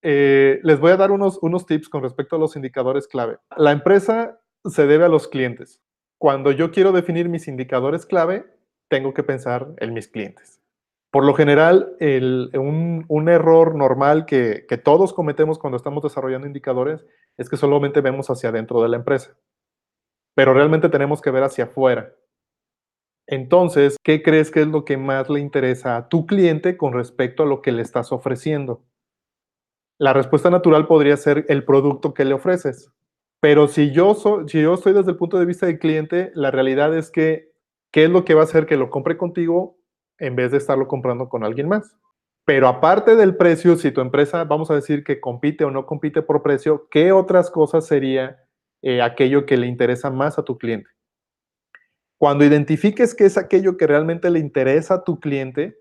Les voy a dar unos tips con respecto a los indicadores clave. La empresa se debe a los clientes. Cuando yo quiero definir mis indicadores clave, tengo que pensar en mis clientes. Por lo general, un error normal que todos cometemos cuando estamos desarrollando indicadores es que solamente vemos hacia adentro de la empresa, pero realmente tenemos que ver hacia afuera. Entonces, ¿qué crees que es lo que más le interesa a tu cliente con respecto a lo que le estás ofreciendo? La respuesta natural podría ser el producto que le ofreces. Pero si yo estoy desde el punto de vista del cliente, la realidad es que, ¿qué es lo que va a hacer que lo compre contigo en vez de estarlo comprando con alguien más? Pero aparte del precio, si tu empresa, vamos a decir que compite o no compite por precio, ¿qué otras cosas sería aquello que le interesa más a tu cliente? Cuando identifiques qué es aquello que realmente le interesa a tu cliente,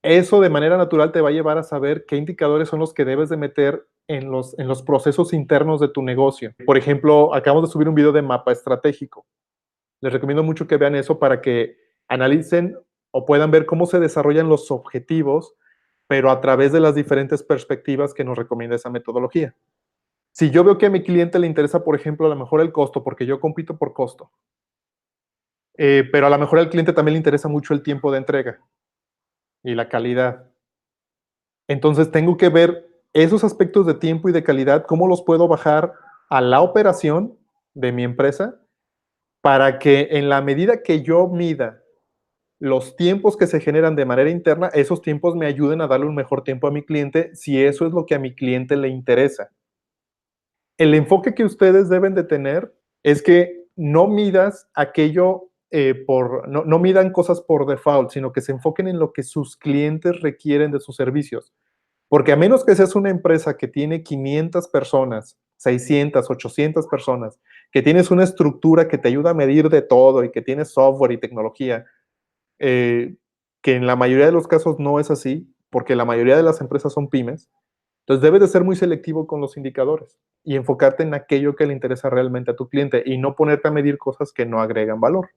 eso de manera natural te va a llevar a saber qué indicadores son los que debes de meter en los procesos internos de tu negocio. Por ejemplo, acabamos de subir un video de mapa estratégico. Les recomiendo mucho que vean eso para que analicen o puedan ver cómo se desarrollan los objetivos, pero a través de las diferentes perspectivas que nos recomienda esa metodología. Si yo veo que a mi cliente le interesa, por ejemplo, a lo mejor el costo, porque yo compito por costo, pero a lo mejor al cliente también le interesa mucho el tiempo de entrega y la calidad. Entonces tengo que ver esos aspectos de tiempo y de calidad, cómo los puedo bajar a la operación de mi empresa para que en la medida que yo mida los tiempos que se generan de manera interna, esos tiempos me ayuden a darle un mejor tiempo a mi cliente si eso es lo que a mi cliente le interesa. El enfoque que ustedes deben de tener es que no midas aquello no midan cosas por default, sino que se enfoquen en lo que sus clientes requieren de sus servicios. Porque a menos que seas una empresa que tiene 500 personas, 600, 800 personas, que tienes una estructura que te ayuda a medir de todo y que tienes software y tecnología, eh, que en la mayoría de los casos no es así, porque la mayoría de las empresas son pymes, entonces debes de ser muy selectivo con los indicadores y enfocarte en aquello que le interesa realmente a tu cliente y no ponerte a medir cosas que no agregan valor.